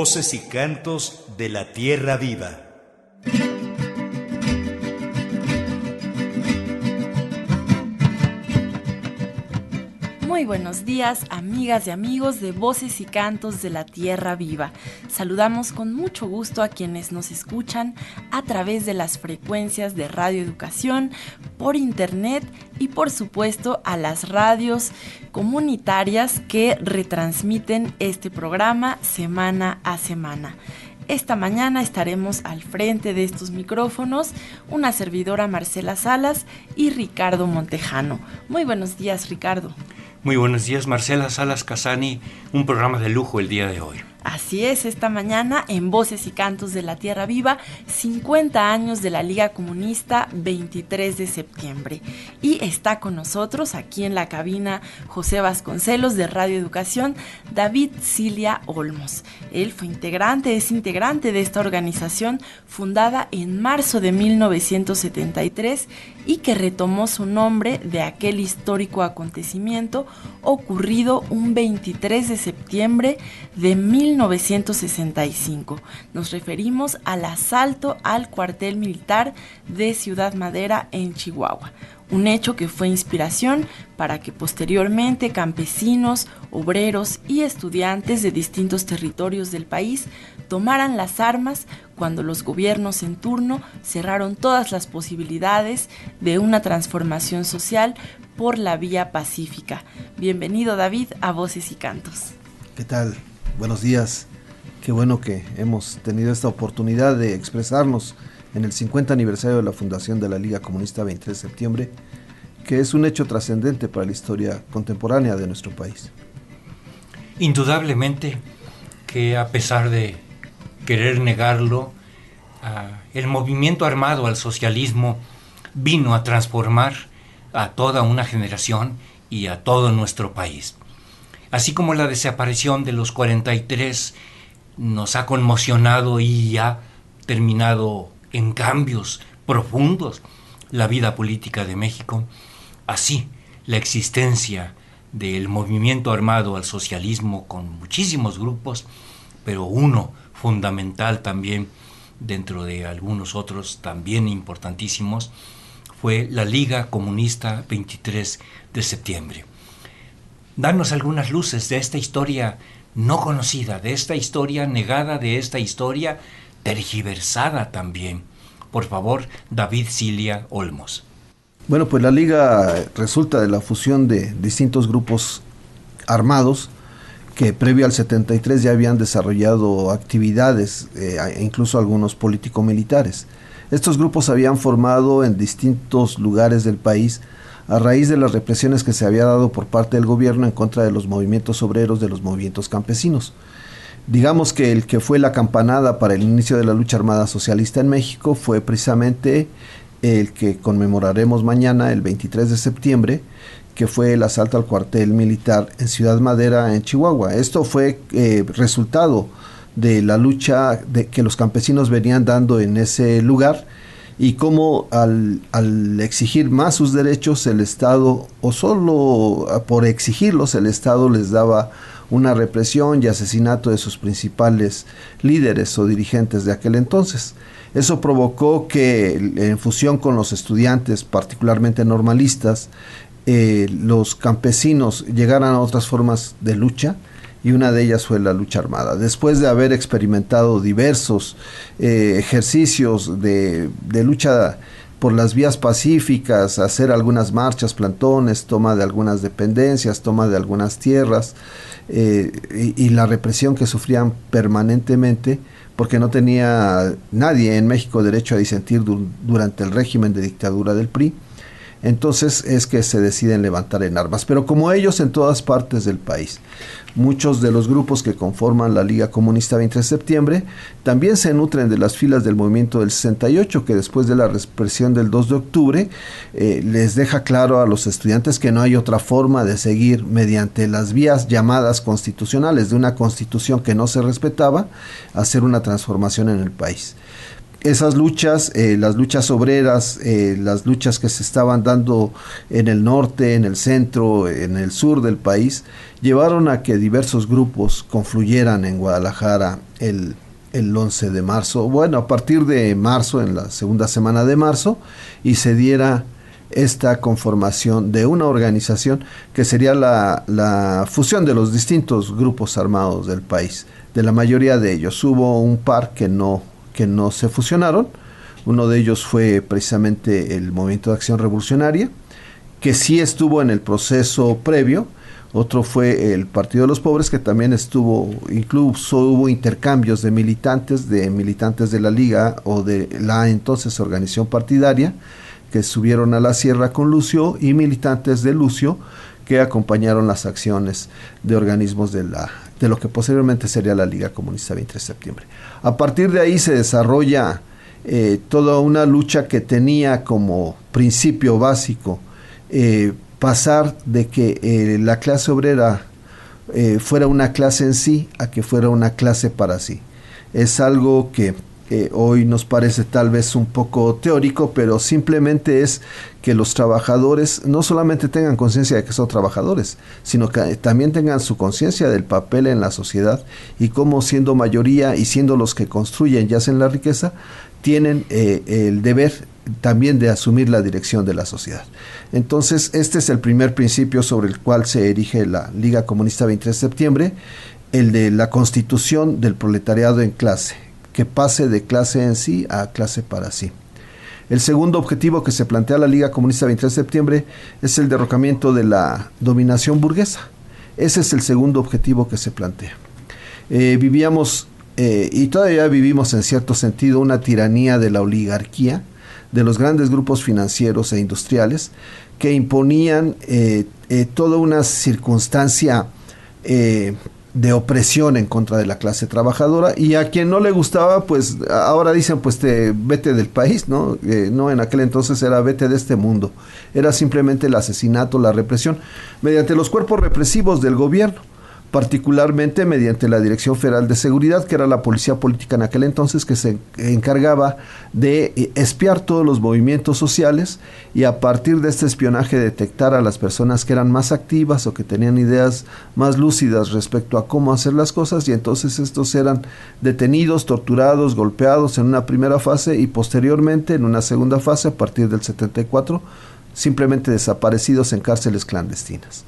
Voces y cantos de la tierra viva. Muy buenos días, amigas y amigos de Voces y Cantos de la Tierra Viva. Saludamos con mucho gusto a quienes nos escuchan a través de las frecuencias de Radio Educación, por internet y por supuesto a las radios comunitarias que retransmiten este programa semana a semana. Esta mañana estaremos al frente de estos micrófonos una servidora Marcela Salas y Ricardo Montejano. Muy buenos días, Ricardo. Muy buenos días, Marcela Salas Casani, un programa de lujo el día de hoy. Así es, esta mañana en Voces y Cantos de la Tierra Viva, 50 años de la Liga Comunista, 23 de septiembre. Y está con nosotros aquí en la cabina José Vasconcelos de Radio Educación, David Cilia Olmos. Él es integrante de esta organización fundada en marzo de 1973 y que retomó su nombre de aquel histórico acontecimiento ocurrido un 23 de septiembre de 1965. Nos referimos al asalto al cuartel militar de Ciudad Madera en Chihuahua. Un hecho que fue inspiración para que posteriormente campesinos, obreros y estudiantes de distintos territorios del país tomaran las armas cuando los gobiernos en turno cerraron todas las posibilidades de una transformación social por la vía pacífica. Bienvenido, David, a Voces y Cantos. ¿Qué tal? Buenos días. Qué bueno que hemos tenido esta oportunidad de expresarnos en el 50 aniversario de la fundación de la Liga Comunista 23 de septiembre, que es un hecho trascendente para la historia contemporánea de nuestro país. Indudablemente que a pesar de querer negarlo, el movimiento armado al socialismo vino a transformar a toda una generación y a todo nuestro país. Así como la desaparición de los 43 nos ha conmocionado y ha terminado en cambios profundos la vida política de México, así la existencia del movimiento armado al socialismo con muchísimos grupos, pero uno fundamental también dentro de algunos otros también importantísimos, fue la Liga Comunista 23 de septiembre. Darnos algunas luces de esta historia no conocida, de esta historia negada, de esta historia tergiversada también. Por favor, David Cilia Olmos. Bueno, pues la Liga resulta de la fusión de distintos grupos armados que previo al 73 ya habían desarrollado actividades, incluso algunos político-militares. Estos grupos se habían formado en distintos lugares del país a raíz de las represiones que se había dado por parte del gobierno en contra de los movimientos obreros, de los movimientos campesinos. Digamos que el que fue la campanada para el inicio de la lucha armada socialista en México fue precisamente el que conmemoraremos mañana, el 23 de septiembre, que fue el asalto al cuartel militar en Ciudad Madera, en Chihuahua. Esto fue resultado de la lucha que los campesinos venían dando en ese lugar, y cómo al exigir más sus derechos el Estado, o solo por exigirlos, el Estado les daba una represión y asesinato de sus principales líderes o dirigentes de aquel entonces. Eso provocó que, en fusión con los estudiantes, particularmente normalistas, los campesinos llegaran a otras formas de lucha, y una de ellas fue la lucha armada. Después de haber experimentado diversos ejercicios de lucha por las vías pacíficas, hacer algunas marchas, plantones, toma de algunas dependencias, toma de algunas tierras, y la represión que sufrían permanentemente, porque no tenía nadie en México derecho a disentir durante el régimen de dictadura del PRI. Entonces es que se deciden levantar en armas, pero como ellos en todas partes del país. Muchos de los grupos que conforman la Liga Comunista 23 de septiembre también se nutren de las filas del movimiento del 68, que después de la represión del 2 de octubre les deja claro a los estudiantes que no hay otra forma de seguir mediante las vías llamadas constitucionales, de una constitución que no se respetaba, hacer una transformación en el país. esas luchas, las luchas obreras, las luchas que se estaban dando en el norte, en el centro, en el sur del país, llevaron a que diversos grupos confluyeran en Guadalajara el 11 de marzo, bueno, a partir de marzo, en la segunda semana de marzo, y se diera esta conformación de una organización que sería la fusión de los distintos grupos armados del país. De la mayoría de ellos hubo un par que no se fusionaron. Uno de ellos fue precisamente el Movimiento de Acción Revolucionaria, que sí estuvo en el proceso previo. Otro fue el Partido de los Pobres, que también estuvo, incluso hubo intercambios de militantes de la Liga o de la entonces organización partidaria, que subieron a la sierra con Lucio, y militantes de Lucio que acompañaron las acciones de organismos de lo que posteriormente sería la Liga Comunista 23 de septiembre. A partir de ahí se desarrolla toda una lucha que tenía como principio básico pasar de que la clase obrera fuera una clase en sí a que fuera una clase para sí. Es algo que hoy nos parece tal vez un poco teórico, pero simplemente es que los trabajadores no solamente tengan conciencia de que son trabajadores, sino que también tengan su conciencia del papel en la sociedad y cómo, siendo mayoría y siendo los que construyen y hacen la riqueza, tienen el deber también de asumir la dirección de la sociedad. Entonces, este es el primer principio sobre el cual se erige la Liga Comunista 23 de septiembre, el de la constitución del proletariado en clase, que pase de clase en sí a clase para sí. El segundo objetivo que se plantea la Liga Comunista 23 de septiembre es el derrocamiento de la dominación burguesa. Ese es el segundo objetivo que se plantea. Vivíamos y todavía vivimos en cierto sentido una tiranía de la oligarquía, de los grandes grupos financieros e industriales que imponían toda una circunstancia de opresión en contra de la clase trabajadora, y a quien no le gustaba, pues ahora dicen, pues vete del país, ¿no? No, en aquel entonces era vete de este mundo. Era simplemente el asesinato, la represión, mediante los cuerpos represivos del gobierno, particularmente mediante la Dirección Federal de Seguridad, que era la policía política en aquel entonces, que se encargaba de espiar todos los movimientos sociales y a partir de este espionaje detectar a las personas que eran más activas o que tenían ideas más lúcidas respecto a cómo hacer las cosas, y entonces estos eran detenidos, torturados, golpeados en una primera fase y posteriormente en una segunda fase a partir del 74, simplemente desaparecidos en cárceles clandestinas.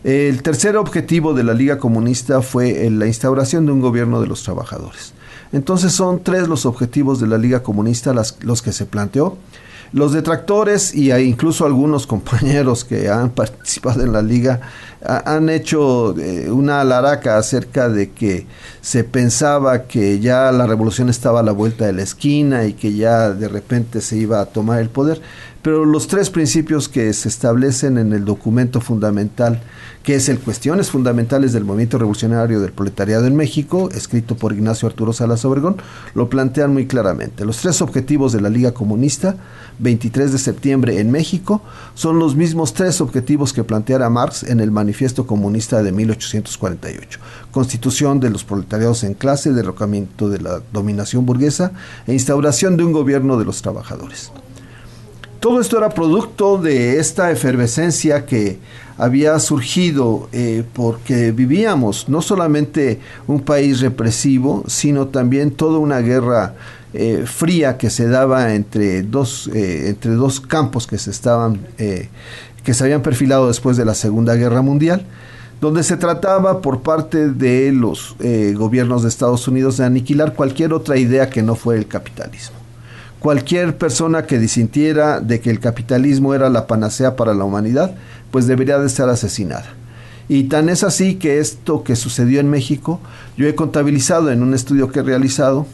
El tercer objetivo de la Liga Comunista fue la instauración de un gobierno de los trabajadores. Entonces son tres los objetivos de la Liga Comunista los que se planteó. Los detractores y incluso algunos compañeros que han participado en la Liga han hecho una alaraca acerca de que se pensaba que ya la revolución estaba a la vuelta de la esquina y que ya de repente se iba a tomar el poder. Pero los tres principios que se establecen en el documento fundamental, que es el Cuestiones Fundamentales del Movimiento Revolucionario del Proletariado en México, escrito por Ignacio Arturo Salas Obregón, lo plantean muy claramente. Los tres objetivos de la Liga Comunista, 23 de septiembre en México, son los mismos tres objetivos que planteara Marx en el Manifiesto Comunista de 1848. Constitución de los proletariados en clase, derrocamiento de la dominación burguesa e instauración de un gobierno de los trabajadores. Todo esto era producto de esta efervescencia que había surgido porque vivíamos no solamente un país represivo, sino también toda una guerra fría que se daba entre dos campos que se habían perfilado después de la Segunda Guerra Mundial, donde se trataba por parte de los gobiernos de Estados Unidos de aniquilar cualquier otra idea que no fuera el capitalismo. Cualquier persona que disintiera de que el capitalismo era la panacea para la humanidad, pues debería de estar asesinada. Y tan es así que esto que sucedió en México, yo he contabilizado en un estudio que he realizado,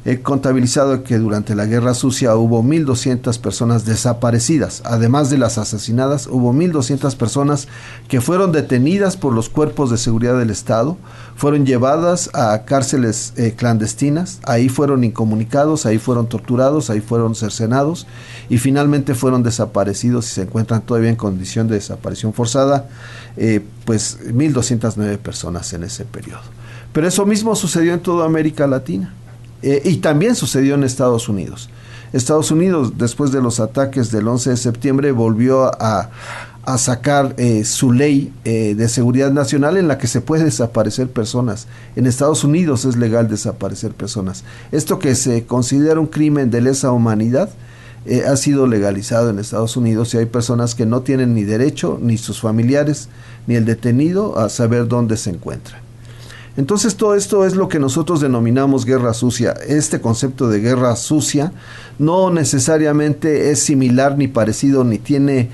he contabilizado que durante la Guerra Sucia hubo 1,200 personas desaparecidas. Además de las asesinadas, hubo 1,200 personas que fueron detenidas por los cuerpos de seguridad del Estado, fueron llevadas a cárceles clandestinas, ahí fueron incomunicados, ahí fueron torturados, ahí fueron cercenados y finalmente fueron desaparecidos y se encuentran todavía en condición de desaparición forzada, pues 1,209 personas en ese periodo. Pero eso mismo sucedió en toda América Latina. Y también sucedió en Estados Unidos. Estados Unidos, después de los ataques del 11 de septiembre, volvió a sacar su ley de seguridad nacional en la que se puede desaparecer personas. En Estados Unidos es legal desaparecer personas. Esto que se considera un crimen de lesa humanidad ha sido legalizado en Estados Unidos, y hay personas que no tienen ni derecho, ni sus familiares, ni el detenido a saber dónde se encuentra. Entonces todo esto es lo que nosotros denominamos guerra sucia. Este concepto de guerra sucia no necesariamente es similar ni parecido, ni tiene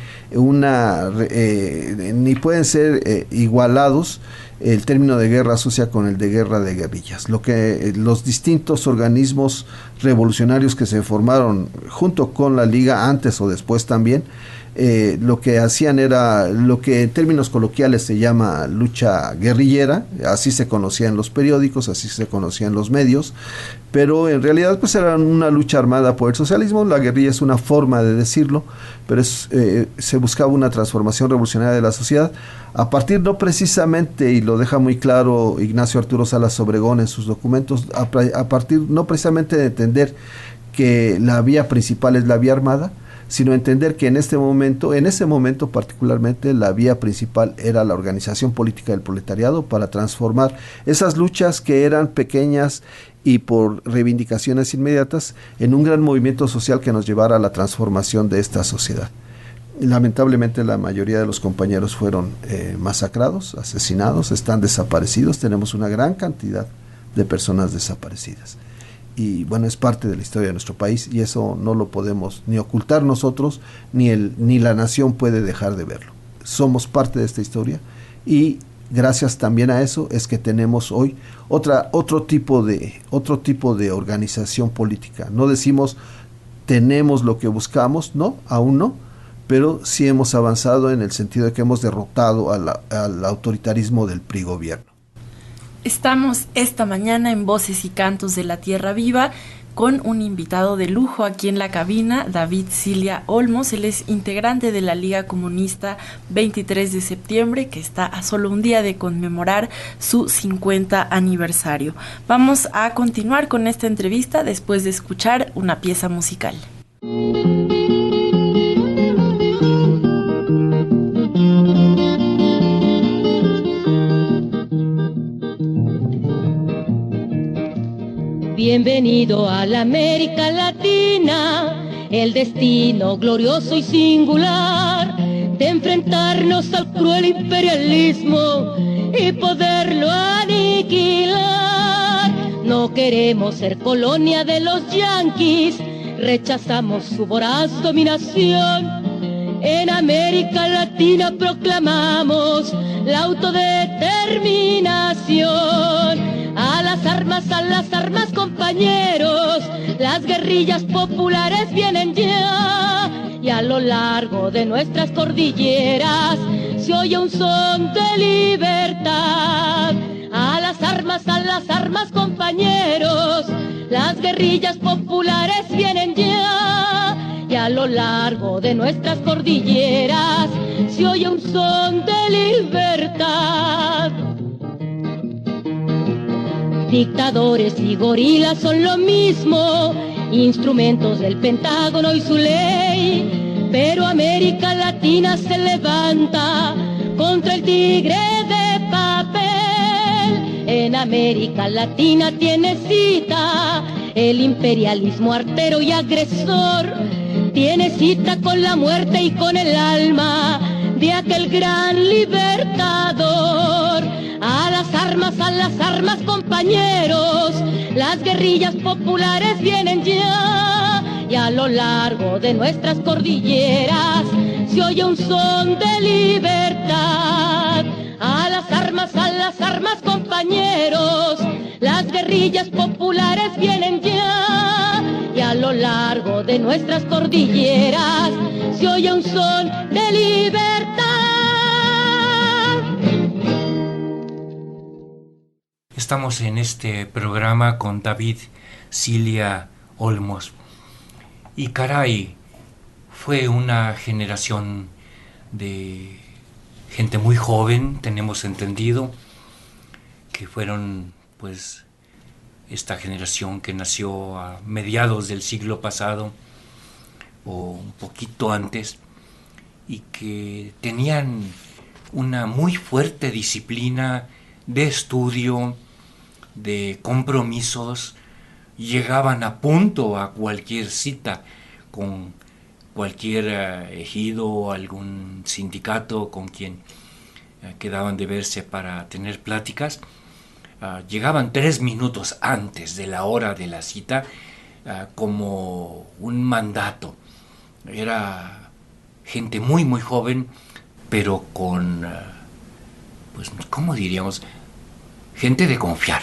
ni pueden ser igualados el término de guerra sucia con el de guerra de guerrillas. Lo que los distintos organismos revolucionarios que se formaron junto con la Liga, antes o después también, lo que hacían era lo que en términos coloquiales se llama lucha guerrillera. Así se conocía en los periódicos, así se conocía en los medios, pero en realidad pues era una lucha armada por el socialismo. La guerrilla es una forma de decirlo, pero se buscaba una transformación revolucionaria de la sociedad a partir, no precisamente, y lo deja muy claro Ignacio Arturo Salas Obregón en sus documentos, a partir no precisamente de entender que la vía principal es la vía armada, sino entender que en ese momento particularmente, la vía principal era la organización política del proletariado para transformar esas luchas que eran pequeñas y por reivindicaciones inmediatas en un gran movimiento social que nos llevara a la transformación de esta sociedad. Lamentablemente la mayoría de los compañeros fueron masacrados, asesinados, están desaparecidos. Tenemos una gran cantidad de personas desaparecidas. Y bueno, es parte de la historia de nuestro país, y eso no lo podemos ni ocultar nosotros, ni la nación puede dejar de verlo. Somos parte de esta historia, y gracias también a eso es que tenemos hoy otro tipo de organización política. No decimos tenemos lo que buscamos, no, aún no, pero sí hemos avanzado en el sentido de que hemos derrotado al autoritarismo del PRI gobierno. Estamos esta mañana en Voces y Cantos de la Tierra Viva con un invitado de lujo aquí en la cabina, David Cilia Olmos. Él es integrante de la Liga Comunista 23 de septiembre, que está a solo un día de conmemorar su 50 aniversario. Vamos a continuar con esta entrevista después de escuchar una pieza musical. Bienvenido a la América Latina, el destino glorioso y singular de enfrentarnos al cruel imperialismo y poderlo aniquilar. No queremos ser colonia de los yanquis, rechazamos su voraz dominación. En América Latina proclamamos la autodeterminación. A las armas, compañeros, las guerrillas populares vienen ya, y a lo largo de nuestras cordilleras se oye un son de libertad. A las armas, compañeros, las guerrillas populares vienen ya, y a lo largo de nuestras cordilleras se oye un son de libertad. Dictadores y gorilas son lo mismo, instrumentos del Pentágono y su ley, pero América Latina se levanta contra el tigre de papel. En América Latina tiene cita el imperialismo artero y agresor, tiene cita con la muerte y con el alma de aquel gran libertador. A las armas, compañeros, las guerrillas populares vienen ya, y a lo largo de nuestras cordilleras se oye un son de libertad. A las armas, compañeros, las guerrillas populares vienen ya, y a lo largo de nuestras cordilleras se oye un son de libertad. Estamos en este programa con David Cilia Olmos. Y caray, fue una generación de gente muy joven, tenemos entendido, que fueron pues esta generación que nació a mediados del siglo pasado o un poquito antes, y que tenían una muy fuerte disciplina de estudio, de compromisos, llegaban a punto a cualquier cita con cualquier ejido o algún sindicato con quien quedaban de verse para tener pláticas. Llegaban 3 minutos antes de la hora de la cita, como un mandato. Era gente muy muy joven, pero con, pues, ¿cómo diríamos? Gente de confiar,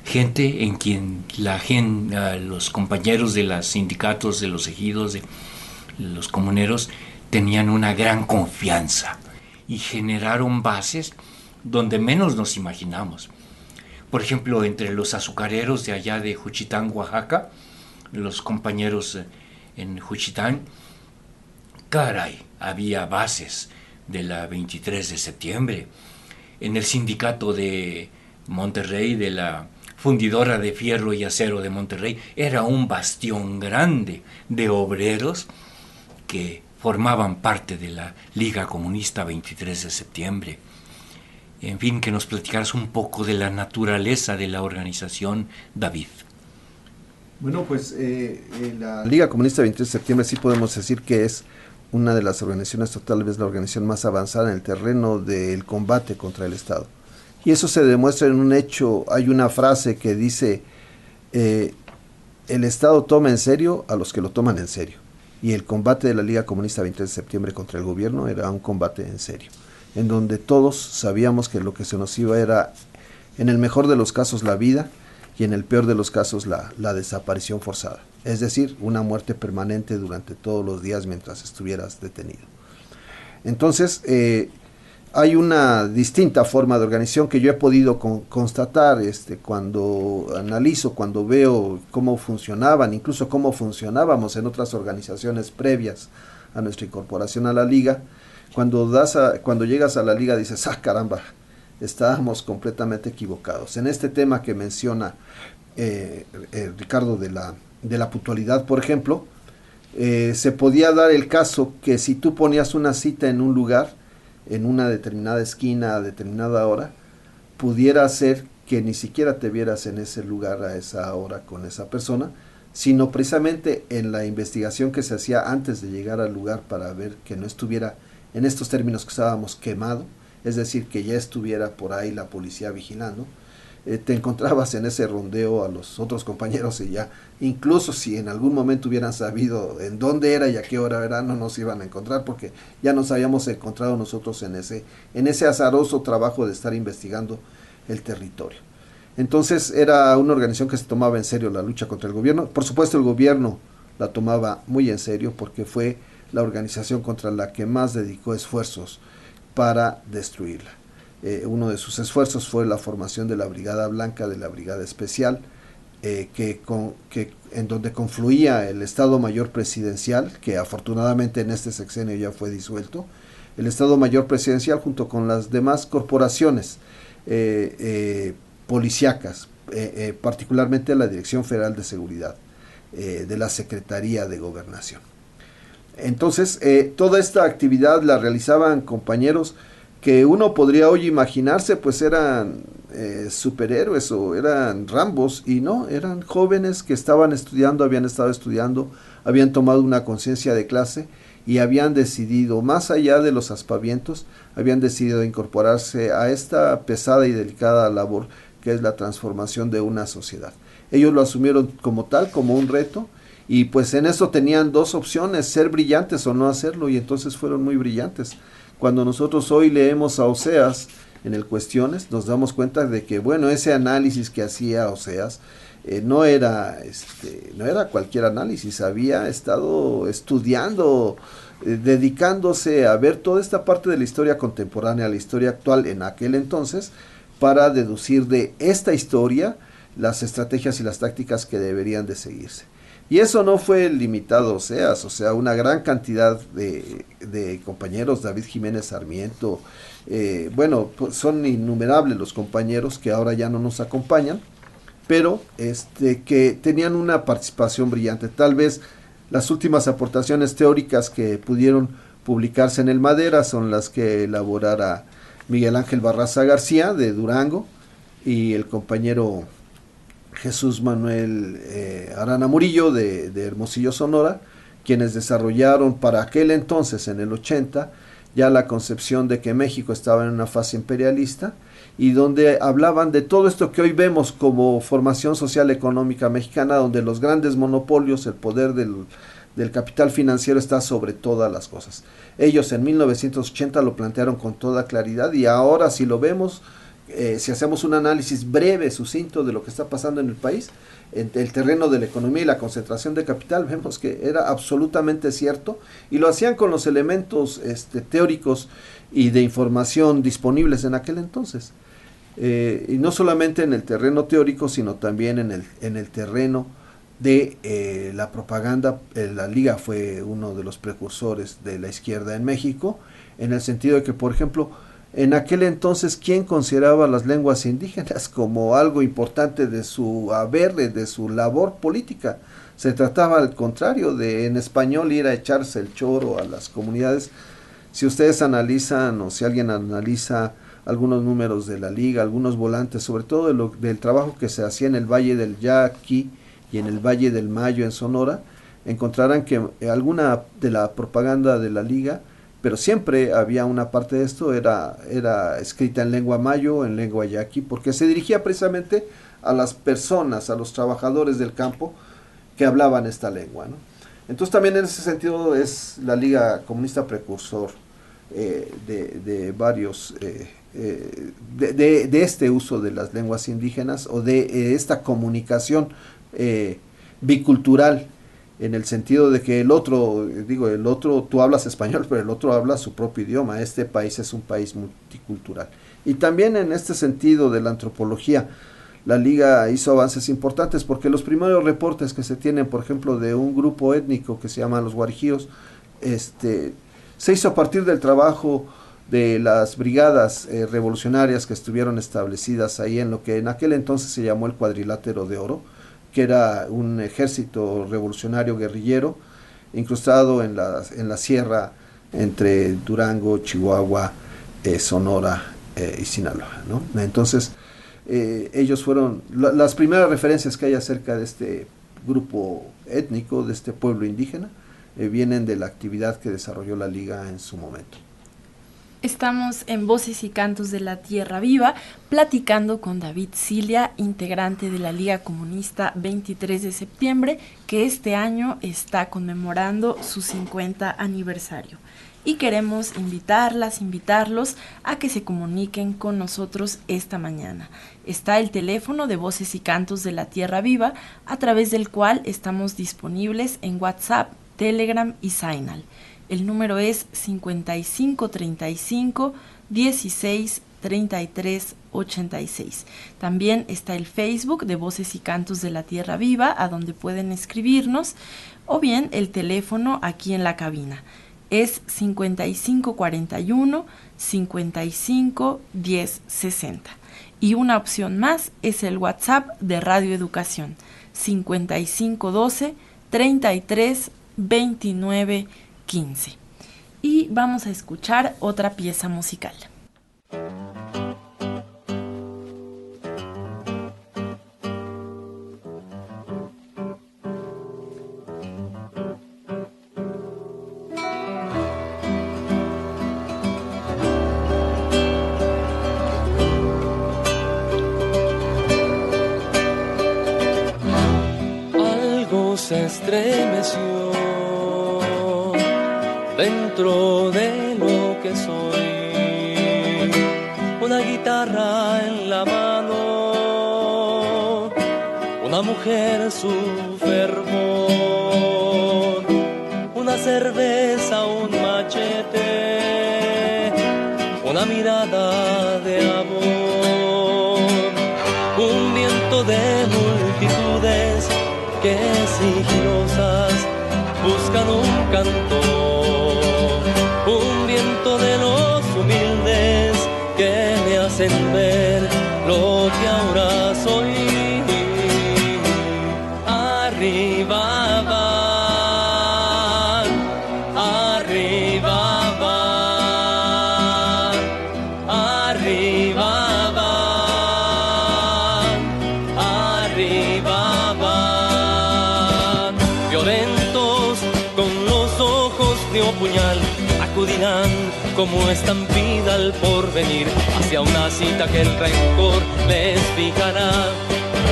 gente en quien los compañeros de los sindicatos, de los ejidos, de los comuneros, tenían una gran confianza y generaron bases donde menos nos imaginamos. Por ejemplo, entre los azucareros de allá de Juchitán, Oaxaca, los compañeros en Juchitán, caray, había bases de la 23 de septiembre. En el sindicato de Monterrey, de la fundidora de fierro y acero de Monterrey, era un bastión grande de obreros que formaban parte de la Liga Comunista 23 de septiembre. En fin, que nos platicaras un poco de la naturaleza de la organización, David. Bueno, pues la Liga Comunista 23 de septiembre sí podemos decir que es una de las organizaciones, tal vez la organización más avanzada en el terreno del combate contra el Estado. Y eso se demuestra en un hecho. Hay una frase que dice, el Estado toma en serio a los que lo toman en serio. Y el combate de la Liga Comunista 23 de septiembre contra el gobierno era un combate en serio, en donde todos sabíamos que lo que se nos iba era, en el mejor de los casos, la vida, y en el peor de los casos, la desaparición forzada. Es decir, una muerte permanente durante todos los días mientras estuvieras detenido. Entonces, hay una distinta forma de organización que yo he podido constatar cuando analizo, cuando veo cómo funcionaban, incluso cómo funcionábamos en otras organizaciones previas a nuestra incorporación a la Liga. Cuando llegas a la Liga dices, caramba, estábamos completamente equivocados. En este tema que menciona Ricardo de la puntualidad, por ejemplo, se podía dar el caso que si tú ponías una cita en un lugar, en una determinada esquina a determinada hora, pudiera ser que ni siquiera te vieras en ese lugar a esa hora con esa persona, sino precisamente en la investigación que se hacía antes de llegar al lugar para ver que no estuviera, en estos términos que estábamos, quemado, es decir, que ya estuviera por ahí la policía vigilando. Te encontrabas en ese rondeo a los otros compañeros y ya, incluso si en algún momento hubieran sabido en dónde era y a qué hora era, no nos iban a encontrar, porque ya nos habíamos encontrado nosotros en ese azaroso trabajo de estar investigando el territorio. Entonces era una organización que se tomaba en serio la lucha contra el gobierno. Por supuesto, el gobierno la tomaba muy en serio porque fue la organización contra la que más dedicó esfuerzos para destruirla. Uno de sus esfuerzos fue la formación de la Brigada Blanca, de la Brigada Especial, en donde confluía el Estado Mayor Presidencial, que afortunadamente en este sexenio ya fue disuelto, el Estado Mayor Presidencial junto con las demás corporaciones policíacas, particularmente la Dirección Federal de Seguridad, de la Secretaría de Gobernación. Entonces, toda esta actividad la realizaban compañeros que uno podría hoy imaginarse, pues eran superhéroes o eran Rambos, y no, eran jóvenes que estaban estudiando, habían estado estudiando, habían tomado una conciencia de clase y habían decidido, más allá de los aspavientos, habían decidido incorporarse a esta pesada y delicada labor que es la transformación de una sociedad. Ellos lo asumieron como tal, como un reto, y pues en eso tenían dos opciones, ser brillantes o no hacerlo, y entonces fueron muy brillantes. Cuando nosotros hoy leemos a Oseas en el Cuestiones, nos damos cuenta de que, bueno, ese análisis que hacía Oseas no era cualquier análisis, había estado estudiando, dedicándose a ver toda esta parte de la historia contemporánea, la historia actual en aquel entonces, para deducir de esta historia las estrategias y las tácticas que deberían de seguirse. Y eso no fue limitado a Oseas, o sea, una gran cantidad de compañeros, David Jiménez Sarmiento, bueno, pues son innumerables los compañeros que ahora ya no nos acompañan, pero que tenían una participación brillante. Tal vez las últimas aportaciones teóricas que pudieron publicarse en el Madera son las que elaborara Miguel Ángel Barraza García de Durango y el compañero Jesús Manuel Arana Murillo de Hermosillo, Sonora, quienes desarrollaron para aquel entonces, en el 80, ya la concepción de que México estaba en una fase imperialista y donde hablaban de todo esto que hoy vemos como formación social económica mexicana, donde los grandes monopolios, el poder del capital financiero está sobre todas las cosas. Ellos en 1980 lo plantearon con toda claridad y ahora si lo vemos, si hacemos un análisis breve, sucinto de lo que está pasando en el país, en el terreno de la economía y la concentración de capital, vemos que era absolutamente cierto y lo hacían con los elementos teóricos y de información disponibles en aquel entonces. Y no solamente en el terreno teórico, sino también en el terreno de la propaganda. La Liga fue uno de los precursores de la izquierda en México, en el sentido de que, por ejemplo, en aquel entonces, ¿quién consideraba las lenguas indígenas como algo importante de su haber, de su labor política? Se trataba al contrario de en español ir a echarse el choro a las comunidades. Si ustedes analizan o si alguien analiza algunos números de la Liga, algunos volantes, sobre todo del trabajo que se hacía en el Valle del Yaqui y en el Valle del Mayo en Sonora, encontrarán que alguna de la propaganda de la Liga, pero siempre había una parte de esto, era escrita en lengua mayo, en lengua yaqui, porque se dirigía precisamente a las personas, a los trabajadores del campo que hablaban esta lengua, ¿no? Entonces también en ese sentido es la Liga Comunista precursor de varios, de este uso de las lenguas indígenas o de esta comunicación bicultural, en el sentido de que el otro, tú hablas español, pero el otro habla su propio idioma. Este país es un país multicultural. Y también en este sentido de la antropología, la Liga hizo avances importantes, porque los primeros reportes que se tienen, por ejemplo, de un grupo étnico que se llama los guarijíos, se hizo a partir del trabajo de las brigadas revolucionarias que estuvieron establecidas ahí en lo que en aquel entonces se llamó el Cuadrilátero de Oro, que era un ejército revolucionario guerrillero incrustado en la sierra entre Durango, Chihuahua, Sonora y Sinaloa, ¿no? Entonces, ellos fueron las primeras referencias que hay acerca de este grupo étnico, de este pueblo indígena, vienen de la actividad que desarrolló la Liga en su momento. Estamos en Voces y Cantos de la Tierra Viva, platicando con David Cilia, integrante de la Liga Comunista 23 de septiembre, que este año está conmemorando su 50 aniversario. Y queremos invitarlos a que se comuniquen con nosotros esta mañana. Está el teléfono de Voces y Cantos de la Tierra Viva, a través del cual estamos disponibles en WhatsApp, Telegram y Signal. El número es 5535 16 33 86. También está el Facebook de Voces y Cantos de la Tierra Viva, a donde pueden escribirnos, o bien el teléfono aquí en la cabina. Es 5541 55 10 60. Y una opción más es el WhatsApp de Radio Educación, 5512 33 29 15. Y vamos a escuchar otra pieza musical. Algo se estremeció dentro de lo que soy, una guitarra en la mano, una mujer su fervor, una cerveza, un machete, una mirada de amor, un viento de multitudes que sigilosas buscan un cantor. Un viento de los humildes que me hacen ver lo que ahora soy. abrirán como estampida al porvenir hacia una cita que el rencor les fijará.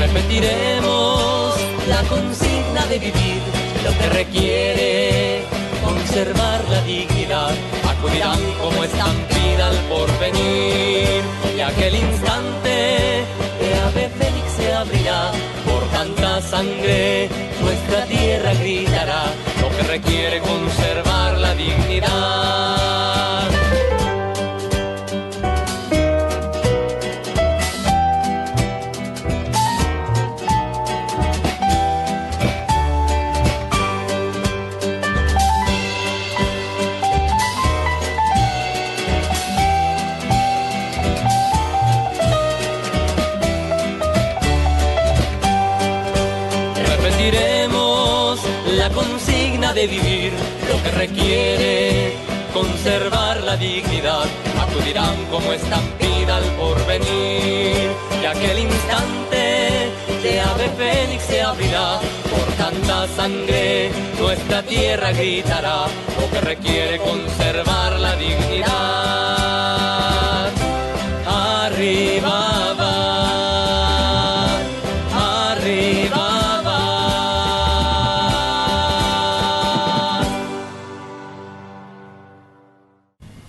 Repetiremos la consigna de vivir, lo que requiere conservar la dignidad. Acudirán como estampida al porvenir y aquel instante de ave fénix se abrirá. Por tanta sangre nuestra tierra gritará, lo que requiere conservar la dignidad. La consigna de vivir, lo que requiere conservar la dignidad. Acudirán como estampida al porvenir y aquel instante de ave fénix se abrirá. Por tanta sangre nuestra tierra gritará, lo que requiere conservar la dignidad. Arriba va, arriba va.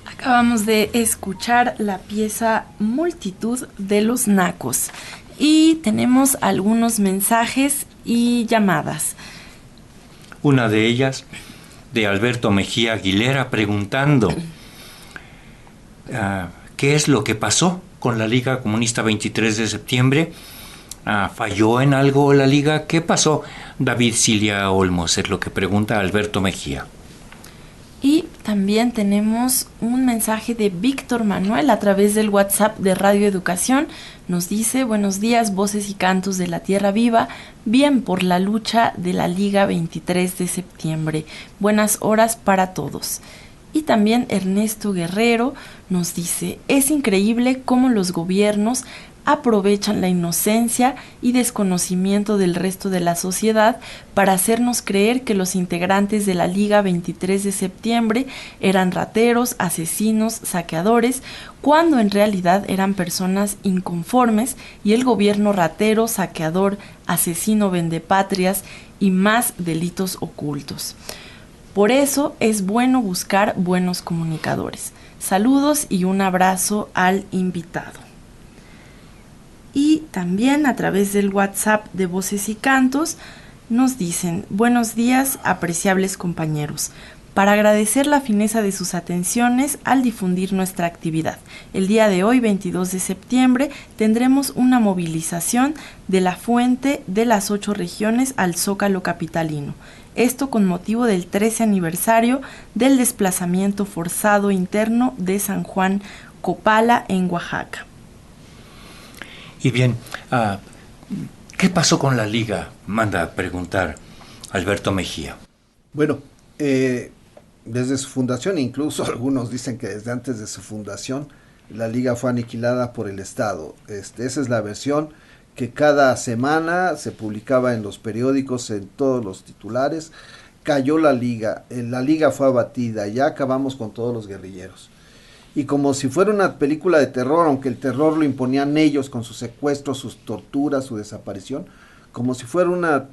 Acabamos de escuchar la pieza Multitud de los Nacos y tenemos algunos mensajes y llamadas. Una de ellas de Alberto Mejía Aguilera preguntando ¿qué es lo que pasó con la Liga Comunista 23 de septiembre? ¿Falló en algo la Liga? ¿Qué pasó? David Cilia Olmos es lo que pregunta Alberto Mejía. Y también tenemos un mensaje de Víctor Manuel a través del WhatsApp de Radio Educación. Nos dice: buenos días, voces y cantos de la Tierra Viva, bien por la lucha de la Liga 23 de septiembre. Buenas horas para todos. Y también Ernesto Guerrero nos dice: es increíble cómo los gobiernos aprovechan la inocencia y desconocimiento del resto de la sociedad para hacernos creer que los integrantes de la Liga 23 de septiembre eran rateros, asesinos, saqueadores, cuando en realidad eran personas inconformes y el gobierno ratero, saqueador, asesino, vendepatrias y más delitos ocultos. Por eso es bueno buscar buenos comunicadores. Saludos y un abrazo al invitado. Y también a través del WhatsApp de Voces y Cantos nos dicen: buenos días, apreciables compañeros. Para agradecer la fineza de sus atenciones al difundir nuestra actividad. El día de hoy, 22 de septiembre, tendremos una movilización de la fuente de las 8 regiones al Zócalo capitalino. Esto con motivo del 13 aniversario del desplazamiento forzado interno de San Juan Copala en Oaxaca. Y bien, ¿qué pasó con la Liga? Manda a preguntar Alberto Mejía. Bueno, desde su fundación, incluso algunos dicen que desde antes de su fundación, la Liga fue aniquilada por el Estado. Esa es la versión que cada semana se publicaba en los periódicos, en todos los titulares. Cayó la Liga fue abatida, ya acabamos con todos los guerrilleros. Y como si fuera una película de terror, aunque el terror lo imponían ellos con sus secuestros, sus torturas, su desaparición, como si fuera una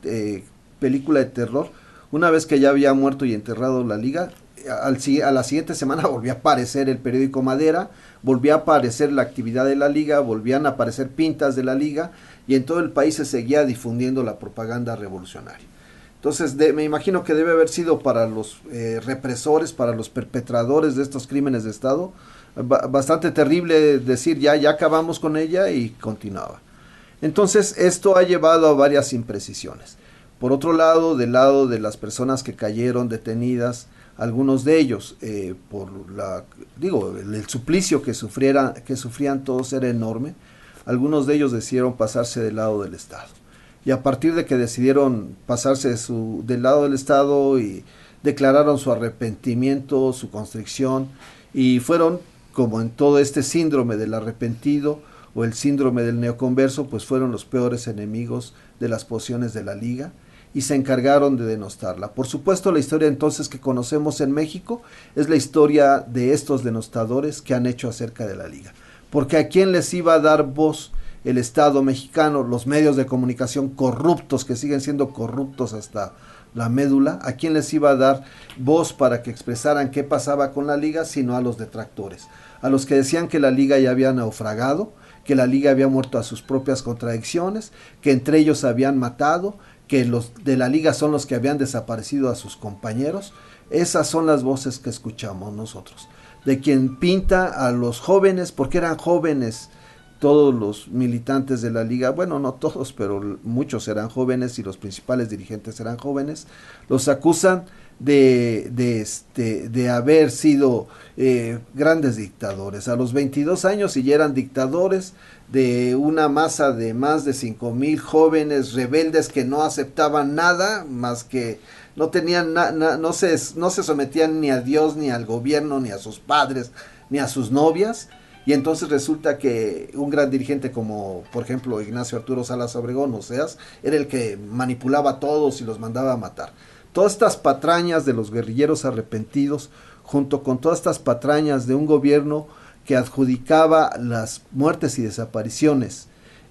película de terror, una vez que ya había muerto y enterrado la Liga, a la siguiente semana volvió a aparecer el periódico Madera, volvió a aparecer la actividad de la Liga, volvían a aparecer pintas de la Liga, y en todo el país se seguía difundiendo la propaganda revolucionaria. Entonces me imagino que debe haber sido para los represores, para los perpetradores de estos crímenes de Estado, bastante terrible decir ya acabamos con ella, y continuaba. Entonces esto ha llevado a varias imprecisiones. Por otro lado, del lado de las personas que cayeron detenidas, algunos de ellos, por el suplicio que sufrían todos era enorme. Algunos de ellos decidieron pasarse del lado del Estado. Y a partir de que decidieron pasarse del lado del Estado y declararon su arrepentimiento, su constricción, y fueron, como en todo este síndrome del arrepentido o el síndrome del neoconverso, pues fueron los peores enemigos de las posiciones de la Liga, y se encargaron de denostarla. Por supuesto, la historia entonces que conocemos en México es la historia de estos denostadores que han hecho acerca de la liga. Porque ¿a quién les iba a dar voz? El Estado mexicano, los medios de comunicación corruptos, que siguen siendo corruptos hasta la médula, ¿a quién les iba a dar voz para que expresaran qué pasaba con la liga? Sino a los detractores, a los que decían que la liga ya había naufragado, que la liga había muerto a sus propias contradicciones, que entre ellos habían matado, que los de la liga son los que habían desaparecido a sus compañeros. Esas son las voces que escuchamos nosotros, de quien pinta a los jóvenes, porque eran jóvenes todos los militantes de la liga, bueno, no todos, pero muchos eran jóvenes y los principales dirigentes eran jóvenes, los acusan de haber sido grandes dictadores. A los 22 años y ya eran dictadores de una masa de más de 5,000 jóvenes rebeldes que no aceptaban nada, más que no tenían no se sometían ni a Dios, ni al gobierno, ni a sus padres, ni a sus novias. Y entonces resulta que un gran dirigente como, por ejemplo, Ignacio Arturo Salas Obregón, Oseas, era el que manipulaba a todos y los mandaba a matar. Todas estas patrañas de los guerrilleros arrepentidos, junto con todas estas patrañas de un gobierno que adjudicaba las muertes y desapariciones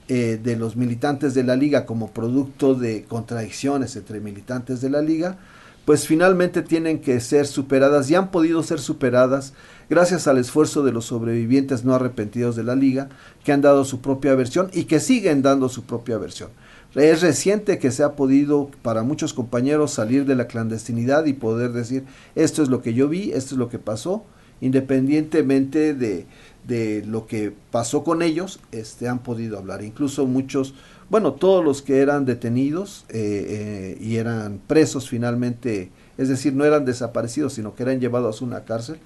de los militantes de la liga como producto de contradicciones entre militantes de la liga, pues finalmente tienen que ser superadas y han podido ser superadas gracias al esfuerzo de los sobrevivientes no arrepentidos de la liga, que han dado su propia versión y que siguen dando su propia versión. Es reciente que se ha podido para muchos compañeros salir de la clandestinidad y poder decir, esto es lo que yo vi, esto es lo que pasó, independientemente de lo que pasó con ellos, han podido hablar. Incluso muchos, bueno, todos los que eran detenidos y eran presos finalmente, es decir, no eran desaparecidos, sino que eran llevados a una cárcel,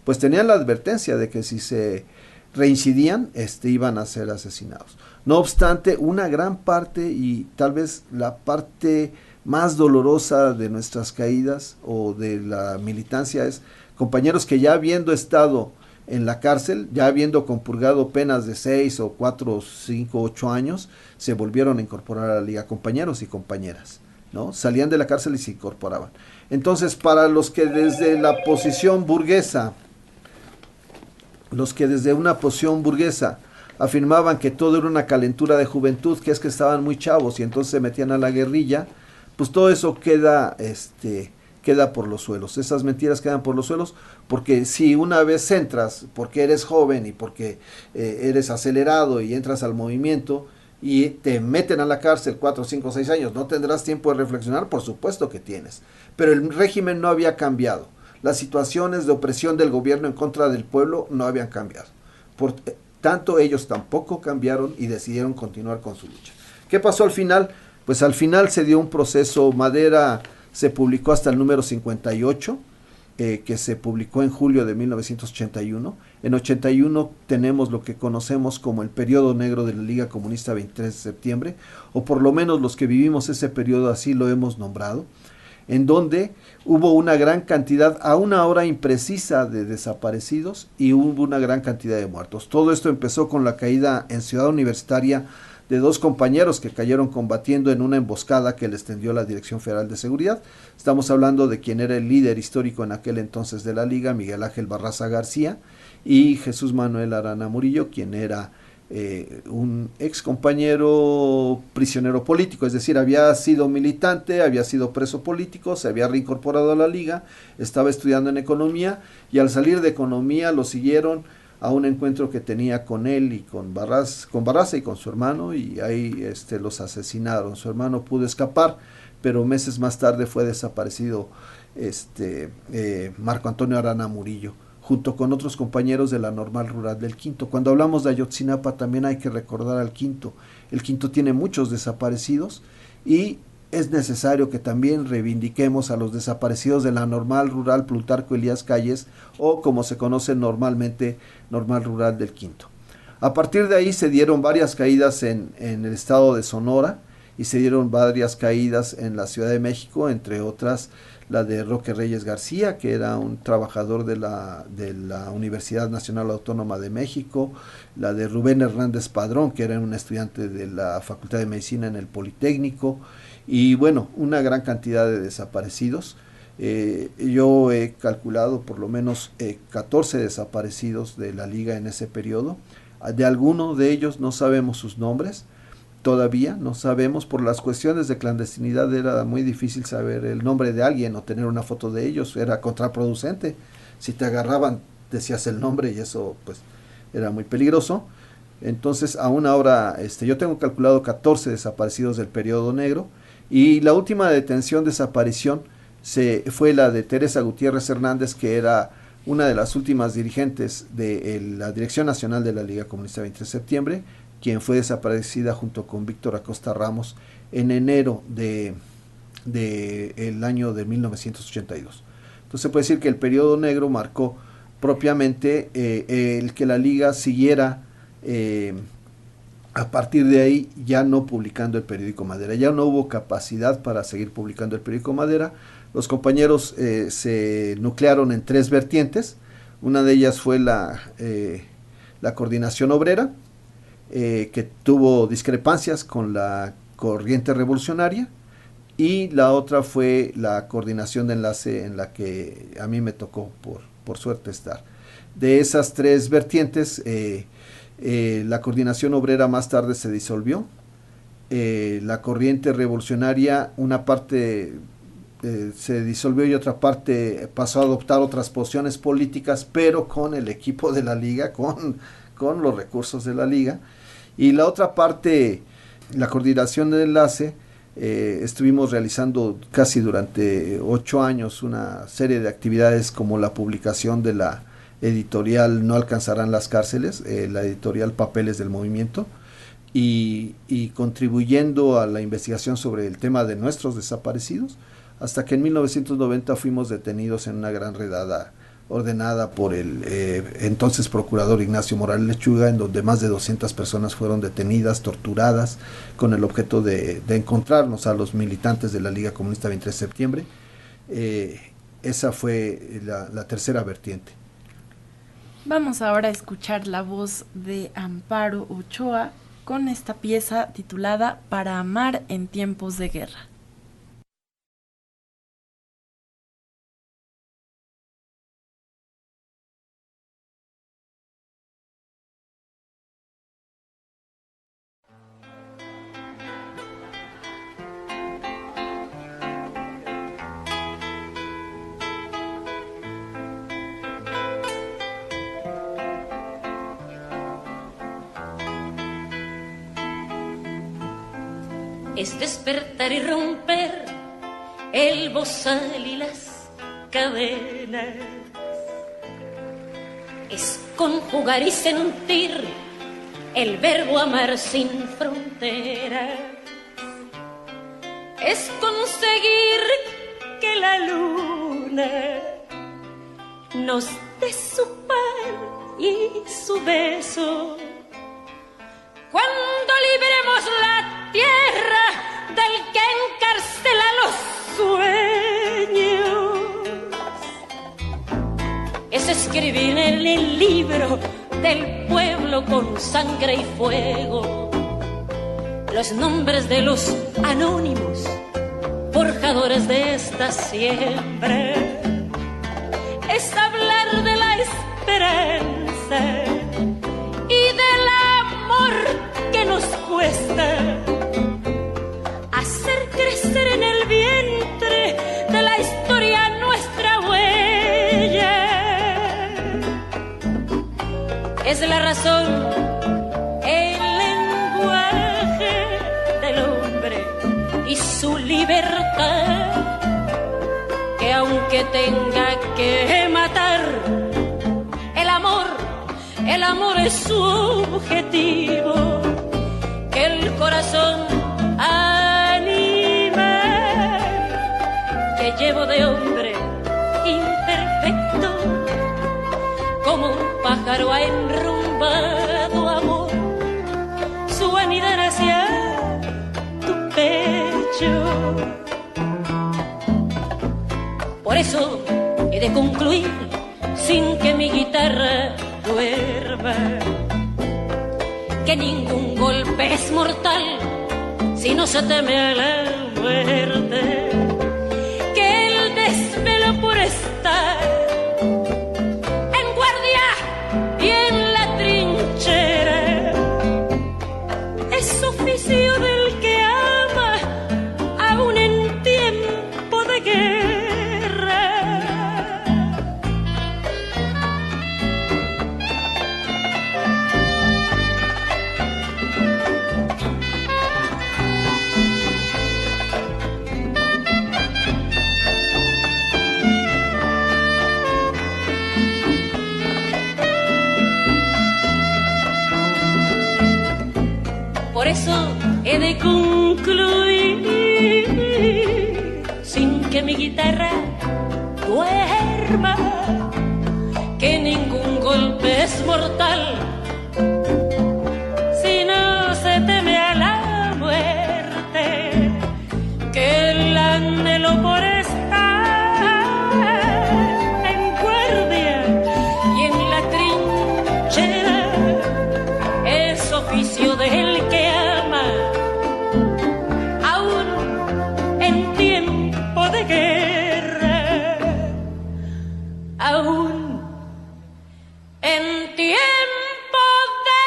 pues tenían la advertencia de que si se reincidían, iban a ser asesinados. No obstante, una gran parte y tal vez la parte más dolorosa de nuestras caídas o de la militancia es compañeros que ya habiendo estado en la cárcel, ya habiendo compurgado penas de 6 o 4, 5, 8 años, se volvieron a incorporar a la liga, compañeros y compañeras, ¿no? Salían de la cárcel y se incorporaban. Entonces, para los que desde la posición burguesa, afirmaban que todo era una calentura de juventud, que es que estaban muy chavos y entonces se metían a la guerrilla, pues todo eso queda por los suelos. Esas mentiras quedan por los suelos, porque si una vez entras, porque eres joven y porque eres acelerado y entras al movimiento y te meten a la cárcel 4, 5, 6 años, ¿no tendrás tiempo de reflexionar? Por supuesto que tienes. Pero el régimen no había cambiado. Las situaciones de opresión del gobierno en contra del pueblo no habían cambiado. Por tanto, ellos tampoco cambiaron y decidieron continuar con su lucha. ¿Qué pasó al final? Pues al final se dio un proceso. Madera se publicó hasta el número 58, que se publicó en julio de 1981. En 81 tenemos lo que conocemos como el periodo negro de la Liga Comunista 23 de septiembre, o por lo menos los que vivimos ese periodo así lo hemos nombrado, en donde hubo una gran cantidad, a una hora imprecisa, de desaparecidos y hubo una gran cantidad de muertos. Todo esto empezó con la caída en Ciudad Universitaria de 2 compañeros que cayeron combatiendo en una emboscada que les tendió la Dirección Federal de Seguridad. Estamos hablando de quien era el líder histórico en aquel entonces de la Liga, Miguel Ángel Barraza García, y Jesús Manuel Arana Murillo, quien era un ex compañero prisionero político, es decir, había sido militante, había sido preso político, se había reincorporado a la Liga, estaba estudiando en economía y al salir de economía lo siguieron a un encuentro que tenía con él y con Barraza y con su hermano, y ahí los asesinaron. Su hermano pudo escapar, pero meses más tarde fue desaparecido Marco Antonio Arana Murillo, junto con otros compañeros de la Normal Rural del Quinto. Cuando hablamos de Ayotzinapa también hay que recordar al Quinto. El Quinto tiene muchos desaparecidos y es necesario que también reivindiquemos a los desaparecidos de la Normal Rural Plutarco Elías Calles, o como se conoce normalmente, Normal Rural del Quinto. A partir de ahí se dieron varias caídas en el estado de Sonora y se dieron varias caídas en la Ciudad de México, entre otras la de Roque Reyes García, que era un trabajador de la Universidad Nacional Autónoma de México, la de Rubén Hernández Padrón, que era un estudiante de la Facultad de Medicina en el Politécnico, y bueno, una gran cantidad de desaparecidos. Yo he calculado por lo menos 14 desaparecidos de la Liga en ese periodo. De algunos de ellos no sabemos sus nombres, todavía no sabemos, por las cuestiones de clandestinidad era muy difícil saber el nombre de alguien o tener una foto de ellos, era contraproducente. Si te agarraban decías el nombre y eso pues era muy peligroso. Entonces aún ahora yo tengo calculado 14 desaparecidos del periodo negro, y la última detención, desaparición, fue la de Teresa Gutiérrez Hernández, que era una de las últimas dirigentes de la Dirección Nacional de la Liga Comunista 23 de septiembre, quien fue desaparecida junto con Víctor Acosta Ramos en enero el año de 1982. Entonces se puede decir que el periodo negro marcó propiamente el que la Liga siguiera a partir de ahí ya no publicando el periódico Madera. Ya no hubo capacidad para seguir publicando el periódico Madera. Los compañeros se nuclearon en 3 vertientes. Una de ellas fue la coordinación obrera, que tuvo discrepancias con la corriente revolucionaria, y la otra fue la coordinación de enlace, en la que a mí me tocó por suerte estar. De esas 3 vertientes, la coordinación obrera más tarde se disolvió. La corriente revolucionaria, una parte se disolvió y otra parte pasó a adoptar otras posiciones políticas, pero con el equipo de la Liga, con los recursos de la Liga. Y la otra parte, la coordinación de enlace, estuvimos realizando casi durante 8 años una serie de actividades, como la publicación de la editorial No Alcanzarán las Cárceles, la editorial Papeles del Movimiento, y contribuyendo a la investigación sobre el tema de nuestros desaparecidos, hasta que en 1990 fuimos detenidos en una gran redada ordenada por el entonces procurador Ignacio Morales Lechuga, en donde más de 200 personas fueron detenidas, torturadas, con el objeto de encontrarnos a los militantes de la Liga Comunista 23 de septiembre. Esa fue la tercera vertiente. Vamos ahora a escuchar la voz de Amparo Ochoa con esta pieza titulada Para amar en tiempos de guerra. Es despertar y romper el bozal y las cadenas. Es conjugar y sentir el verbo amar sin fronteras. Es conseguir que la luna nos dé su pan y su beso. Cuando libremos la tierra del que encarcela los sueños, es escribir en el libro del pueblo con sangre y fuego los nombres de los anónimos forjadores de esta siembra. Es hablar de la esperanza y del amor que nos cuesta hacer crecer en el vientre de la historia nuestra huella. Es la razón, el lenguaje del hombre y su libertad, que aunque tenga que matar, el amor es su objetivo, que el corazón anima, que llevo de hombre imperfecto, como un pájaro ha enrumbado amor, su vanidad hacia tu pecho. Por eso he de concluir sin que mi guitarra duerma, que ningún golpe es mortal si no se teme al alma. muerte, que el desvelo por estar en guardia y en la trinchera es oficio del que ama aún en tiempo de guerra. Por eso he de concluir sin que mi guitarra duerma, que ningún golpe es mortal si no se teme a la muerte, que el anhelo por estar en guardia y en la trinchera es oficio del que ama aún en tiempo de guerra, aún en tiempo de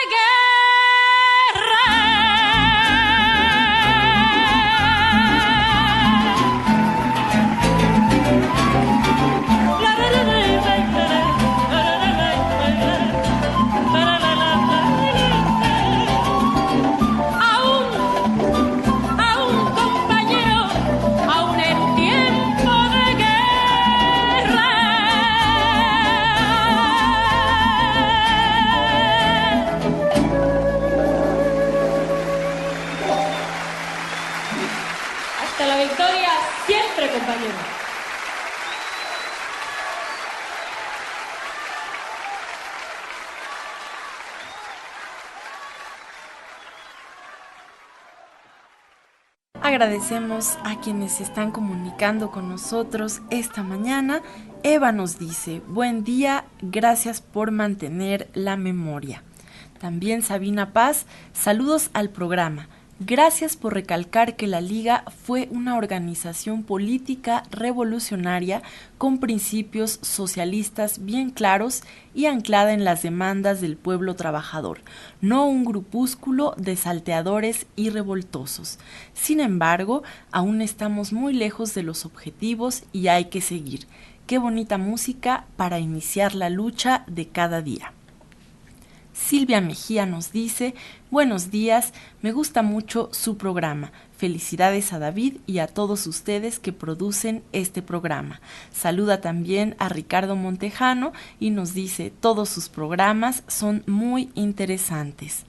aún compañero, aún en tiempo de guerra. Hasta la victoria siempre, compañero. Agradecemos a quienes se están comunicando con nosotros esta mañana. Eva nos dice, buen día, gracias por mantener la memoria. También Sabina Paz, saludos al programa. Gracias por recalcar que la Liga fue una organización política revolucionaria con principios socialistas bien claros y anclada en las demandas del pueblo trabajador, no un grupúsculo de salteadores y revoltosos. Sin embargo, aún estamos muy lejos de los objetivos y hay que seguir. Qué bonita música para iniciar la lucha de cada día. Silvia Mejía nos dice, buenos días, me gusta mucho su programa. Felicidades a David y a todos ustedes que producen este programa. Saluda también a Ricardo Montejano y nos dice, todos sus programas son muy interesantes.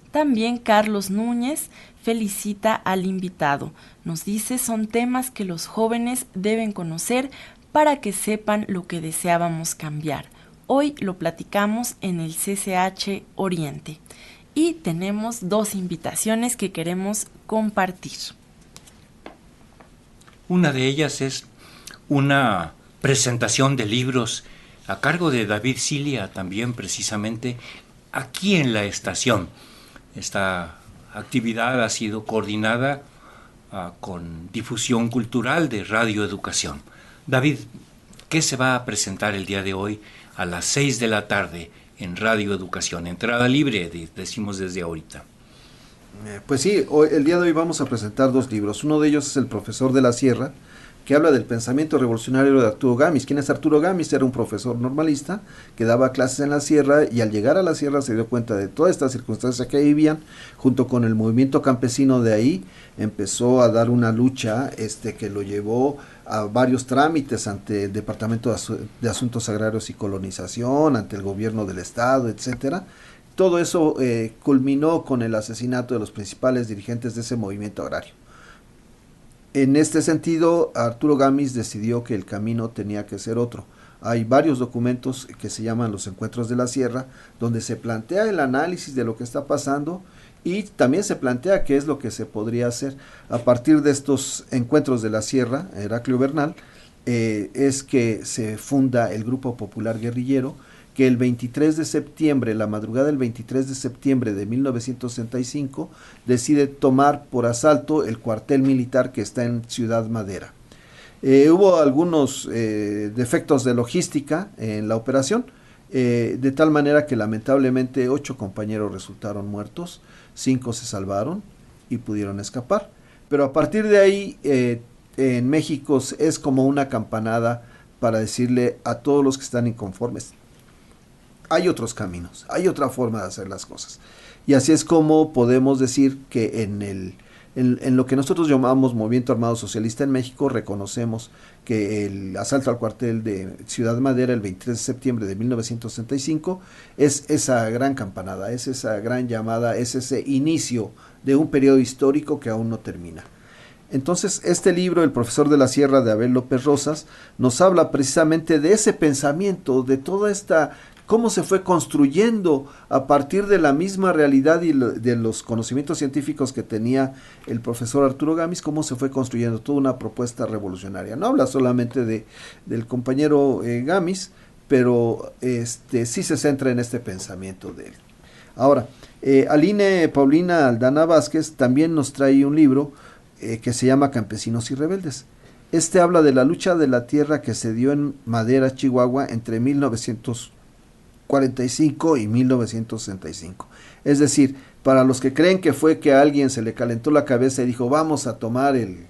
También Carlos Núñez felicita al invitado. Nos dice, son temas que los jóvenes deben conocer para que sepan lo que deseábamos cambiar. Hoy lo platicamos en el CCH Oriente y tenemos dos invitaciones que queremos compartir. Una de ellas es una presentación de libros a cargo de David Cilia, también precisamente aquí en la estación. Esta actividad ha sido coordinada con Difusión Cultural de Radio Educación. David, ¿qué se va a presentar el día de hoy a las 6 de la tarde en Radio Educación? Entrada libre, decimos desde ahorita. Pues sí, el día de hoy vamos a presentar dos libros. Uno de ellos es El profesor de la sierra, que habla del pensamiento revolucionario de Arturo Gámez. ¿Quién es Arturo Gámez? Era un profesor normalista que daba clases en la sierra y al llegar a la sierra se dio cuenta de todas estas circunstancias que vivían. Junto con el movimiento campesino de ahí empezó a dar una lucha que lo llevó a varios trámites ante el Departamento de Asuntos Agrarios y Colonización, ante el gobierno del estado, etcétera. Todo eso culminó con el asesinato de los principales dirigentes de ese movimiento agrario. En este sentido, Arturo Gámez decidió que el camino tenía que ser otro. Hay varios documentos que se llaman los Encuentros de la Sierra, donde se plantea el análisis de lo que está pasando y también se plantea qué es lo que se podría hacer. A partir de estos Encuentros de la Sierra, Heraclio Bernal, es que se funda el Grupo Popular Guerrillero, que el 23 de septiembre, la madrugada del 23 de septiembre de 1965, decide tomar por asalto el cuartel militar que está en Ciudad Madera. Hubo algunos defectos de logística en la operación, de tal manera que lamentablemente 8 compañeros resultaron muertos, 5 se salvaron y pudieron escapar. Pero a partir de ahí, en México es como una campanada para decirle a todos los que están inconformes, hay otros caminos, hay otra forma de hacer las cosas. Y así es como podemos decir que en lo que nosotros llamamos Movimiento Armado Socialista en México, reconocemos que el asalto al cuartel de Ciudad Madera el 23 de septiembre de 1965 es esa gran campanada, es esa gran llamada, es ese inicio de un periodo histórico que aún no termina. Entonces, este libro, El profesor de la sierra, de Abel López Rosas, nos habla precisamente de ese pensamiento, de toda esta, cómo se fue construyendo a partir de la misma realidad y de los conocimientos científicos que tenía el profesor Arturo Gamis, cómo se fue construyendo toda una propuesta revolucionaria. No habla solamente del compañero Gamis, pero sí se centra en este pensamiento de él. Ahora, Aline Paulina Aldana Vázquez también nos trae un libro que se llama Campesinos y Rebeldes. Este habla de la lucha de la tierra que se dio en Madera, Chihuahua, entre 1945 y 1965. Es decir, para los que creen que fue que a alguien se le calentó la cabeza y dijo vamos a tomar el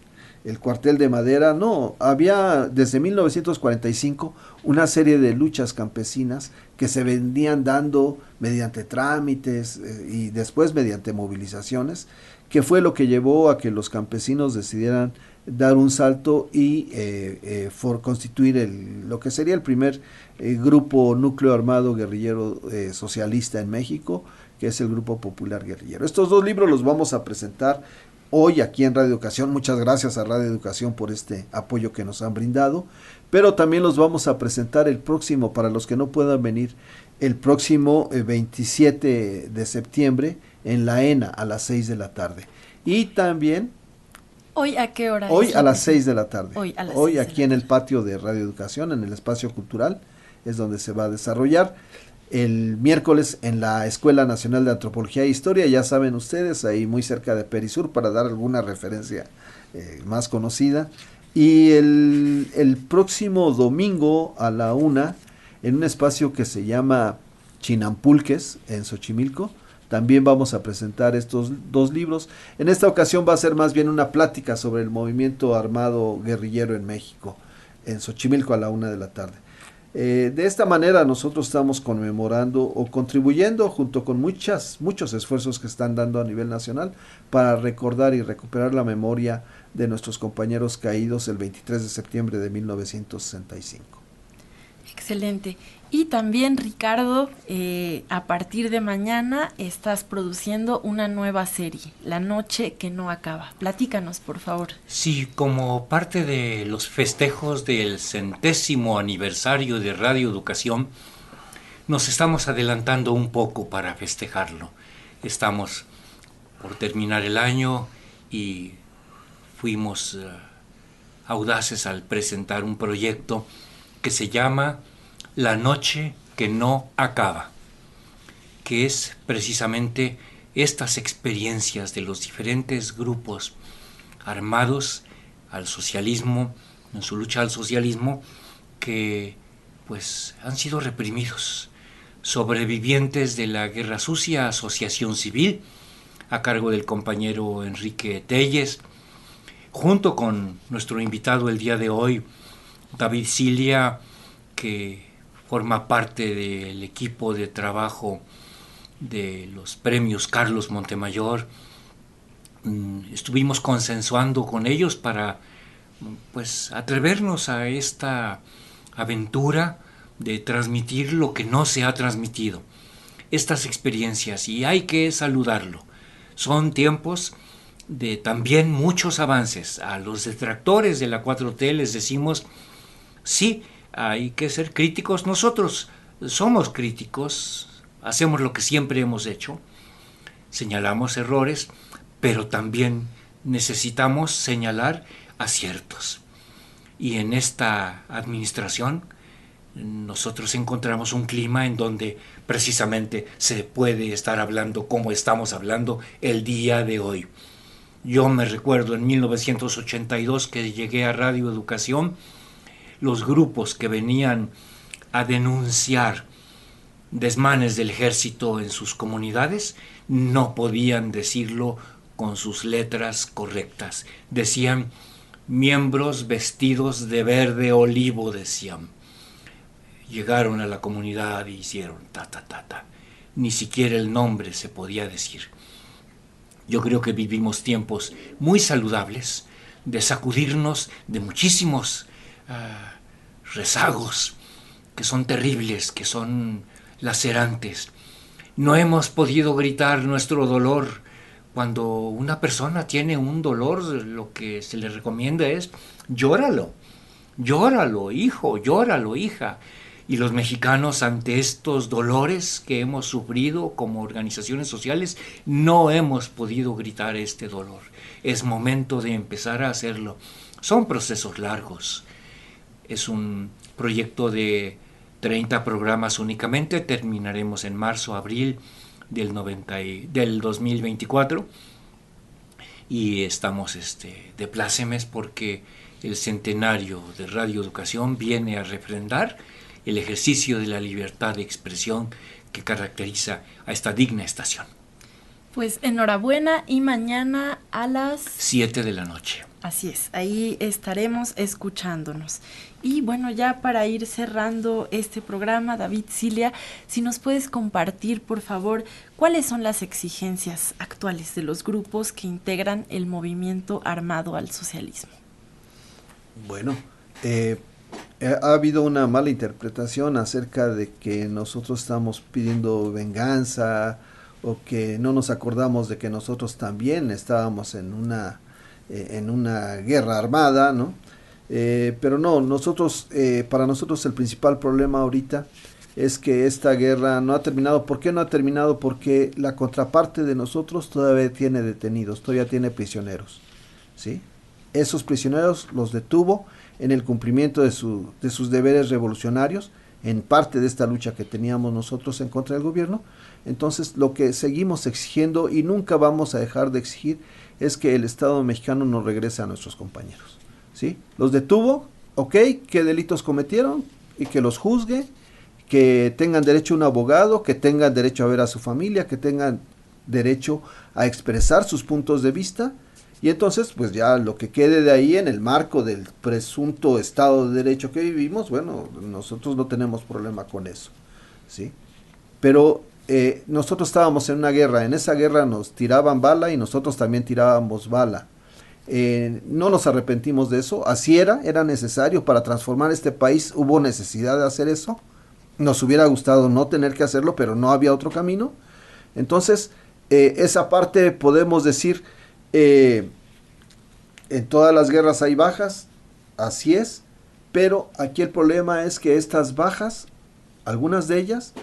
cuartel de Madera, no, había desde 1945 una serie de luchas campesinas que se venían dando mediante trámites y después mediante movilizaciones, que fue lo que llevó a que los campesinos decidieran dar un salto y constituir lo que sería el primer grupo núcleo armado guerrillero socialista en México, que es el Grupo Popular Guerrillero. Estos 2 libros los vamos a presentar hoy aquí en Radio Educación. Muchas gracias a Radio Educación por este apoyo que nos han brindado, pero también los vamos a presentar el próximo, para los que no puedan venir, el próximo 27 de septiembre en la ENA a las 6 de la tarde. Y también... ¿Hoy a qué hora? Hoy a las 6 de la tarde. Hoy aquí en el patio de Radio Educación, en el espacio cultural, es donde se va a desarrollar. El miércoles en la Escuela Nacional de Antropología e Historia, ya saben ustedes, ahí muy cerca de Perisur, para dar alguna referencia más conocida. Y el próximo domingo a la 1, en un espacio que se llama Chinampulques, en Xochimilco, también vamos a presentar estos 2 libros. En esta ocasión va a ser más bien una plática sobre el movimiento armado guerrillero en México, en Xochimilco a la 1 de la tarde. De esta manera nosotros estamos conmemorando o contribuyendo junto con muchos esfuerzos que están dando a nivel nacional para recordar y recuperar la memoria de nuestros compañeros caídos el 23 de septiembre de 1965. Excelente. Y también, Ricardo, a partir de mañana estás produciendo una nueva serie, La Noche que no acaba. Platícanos, por favor. Sí, como parte de los festejos del 100º aniversario de Radio Educación, nos estamos adelantando un poco para festejarlo. Estamos por terminar el año y fuimos audaces al presentar un proyecto que se llama La Noche que no acaba, que es precisamente estas experiencias de los diferentes grupos armados al socialismo, en su lucha al socialismo, que pues han sido reprimidos, sobrevivientes de la Guerra Sucia, Asociación Civil, a cargo del compañero Enrique Telles, junto con nuestro invitado el día de hoy, David Cilia, que forma parte del equipo de trabajo de los premios Carlos Montemayor. Estuvimos consensuando con ellos para pues atrevernos a esta aventura de transmitir lo que no se ha transmitido, estas experiencias, y hay que saludarlo. Son tiempos de también muchos avances. A los detractores de la 4T les decimos, sí, hay que ser críticos. Nosotros somos críticos, hacemos lo que siempre hemos hecho, señalamos errores, pero también necesitamos señalar aciertos. Y en esta administración nosotros encontramos un clima en donde precisamente se puede estar hablando como estamos hablando el día de hoy. Yo me recuerdo en 1982 que llegué a Radio Educación, los grupos que venían a denunciar desmanes del ejército en sus comunidades no podían decirlo con sus letras correctas. Decían miembros vestidos de verde olivo, decían. Llegaron a la comunidad y hicieron ta. Ni siquiera el nombre se podía decir. Yo creo que vivimos tiempos muy saludables de sacudirnos de muchísimos rezagos que son terribles, que son lacerantes. No hemos podido gritar nuestro dolor. Cuando una persona tiene un dolor, lo que se le recomienda es llóralo, hijo, llóralo, hija. Y los mexicanos, ante estos dolores que hemos sufrido como organizaciones sociales, no hemos podido gritar este dolor. Es momento de empezar a hacerlo. Son procesos largos. Es un proyecto de 30 programas únicamente. Terminaremos en marzo, abril del 2024. Y estamos de plácemes porque el centenario de Radio Educación viene a refrendar el ejercicio de la libertad de expresión que caracteriza a esta digna estación. Pues enhorabuena, y mañana a las 7 de la noche. Así es, ahí estaremos escuchándonos. Y bueno, ya para ir cerrando este programa, David, Cilia, si nos puedes compartir, por favor, cuáles son las exigencias actuales de los grupos que integran el movimiento armado al socialismo. Bueno, ha habido una mala interpretación acerca de que nosotros estamos pidiendo venganza o que no nos acordamos de que nosotros también estábamos en una guerra armada, ¿no? Pero no, para nosotros el principal problema ahorita es que esta guerra no ha terminado. ¿Por qué no ha terminado? Porque la contraparte de nosotros todavía tiene detenidos, todavía tiene prisioneros, ¿sí? Esos prisioneros los detuvo en el cumplimiento de sus deberes revolucionarios, en parte de esta lucha que teníamos nosotros en contra del gobierno. Entonces, lo que seguimos exigiendo y nunca vamos a dejar de exigir es que el Estado mexicano nos regrese a nuestros compañeros, ¿sí? Los detuvo, ok, ¿qué delitos cometieron? Y que los juzgue, que tengan derecho a un abogado, que tengan derecho a ver a su familia, que tengan derecho a expresar sus puntos de vista. Y entonces, pues ya lo que quede de ahí en el marco del presunto Estado de Derecho que vivimos, bueno, nosotros no tenemos problema con eso, ¿sí? Pero nosotros estábamos en una guerra, en esa guerra nos tiraban bala y nosotros también tirábamos bala. No nos arrepentimos de eso, así era necesario para transformar este país, hubo necesidad de hacer eso. Nos hubiera gustado no tener que hacerlo, pero no había otro camino. Entonces, esa parte podemos decir... en todas las guerras hay bajas, así es, pero aquí el problema es que estas bajas, algunas de ellas,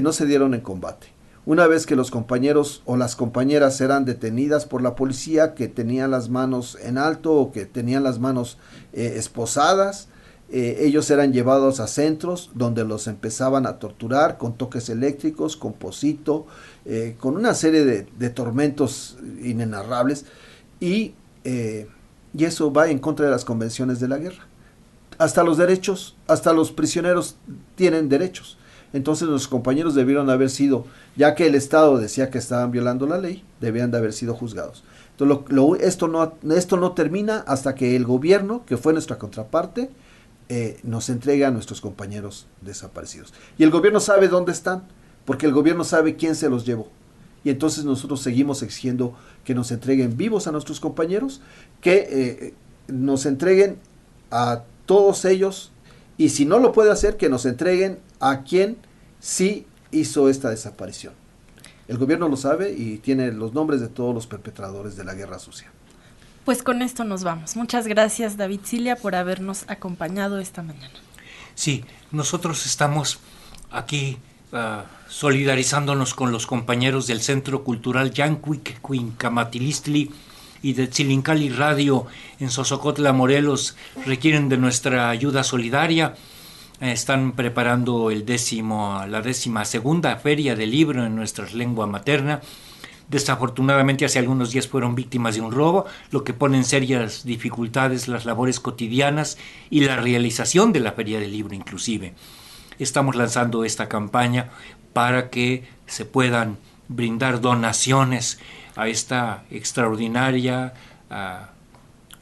no se dieron en combate. Una vez que los compañeros o las compañeras eran detenidas por la policía, que tenían las manos en alto o que tenían las manos esposadas, ellos eran llevados a centros donde los empezaban a torturar con toques eléctricos, con pocito, con una serie de tormentos inenarrables, y eso va en contra de las convenciones de la guerra. Hasta los derechos, hasta los prisioneros tienen derechos. Entonces los compañeros debieron haber sido, ya que el Estado decía que estaban violando la ley, debían de haber sido juzgados. Entonces esto no termina hasta que el gobierno, que fue nuestra contraparte, nos entrega a nuestros compañeros desaparecidos. Y el gobierno sabe dónde están, porque el gobierno sabe quién se los llevó. Y entonces nosotros seguimos exigiendo que nos entreguen vivos a nuestros compañeros, que nos entreguen a todos ellos, y si no lo puede hacer, que nos entreguen a quien sí hizo esta desaparición. El gobierno lo sabe y tiene los nombres de todos los perpetradores de la guerra sucia. Pues con esto nos vamos. Muchas gracias, David, Cilia, por habernos acompañado esta mañana. Sí, nosotros estamos aquí solidarizándonos con los compañeros del Centro Cultural Yancuic, Cuincamatilistli y de Tzilincali Radio en Sosocotla, Morelos, requieren de nuestra ayuda solidaria. están preparando la 12ª Feria del Libro en nuestra lengua materna. Desafortunadamente hace algunos días fueron víctimas de un robo, lo que pone en serias dificultades las labores cotidianas y la realización de la Feria del Libro inclusive. Estamos lanzando esta campaña para que se puedan brindar donaciones a esta extraordinaria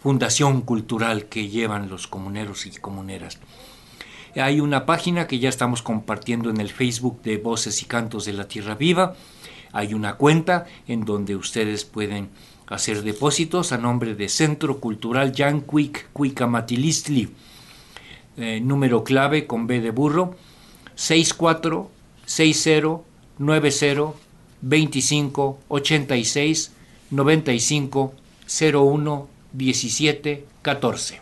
fundación cultural que llevan los comuneros y comuneras. Hay una página que ya estamos compartiendo en el Facebook de Voces y Cantos de la Tierra Viva. Hay una cuenta en donde ustedes pueden hacer depósitos a nombre de Centro Cultural Yancuic Cuicamatilistli. Número clave con B de burro 64-60-90-86-95-01-17-14.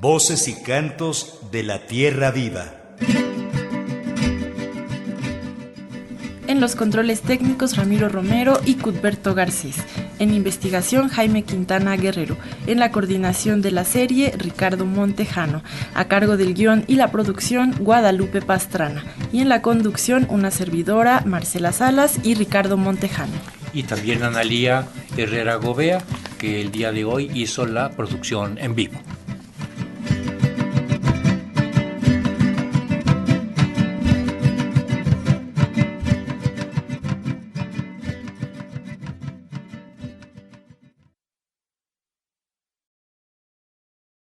Voces y cantos de la Tierra Viva. En los controles técnicos, Ramiro Romero y Cuthberto Garcés. En investigación, Jaime Quintana Guerrero. En la coordinación de la serie, Ricardo Montejano. A cargo del guión y la producción, Guadalupe Pastrana. Y en la conducción, una servidora, Marcela Salas y Ricardo Montejano. Y también Analía Herrera Gobea, que el día de hoy hizo la producción en vivo.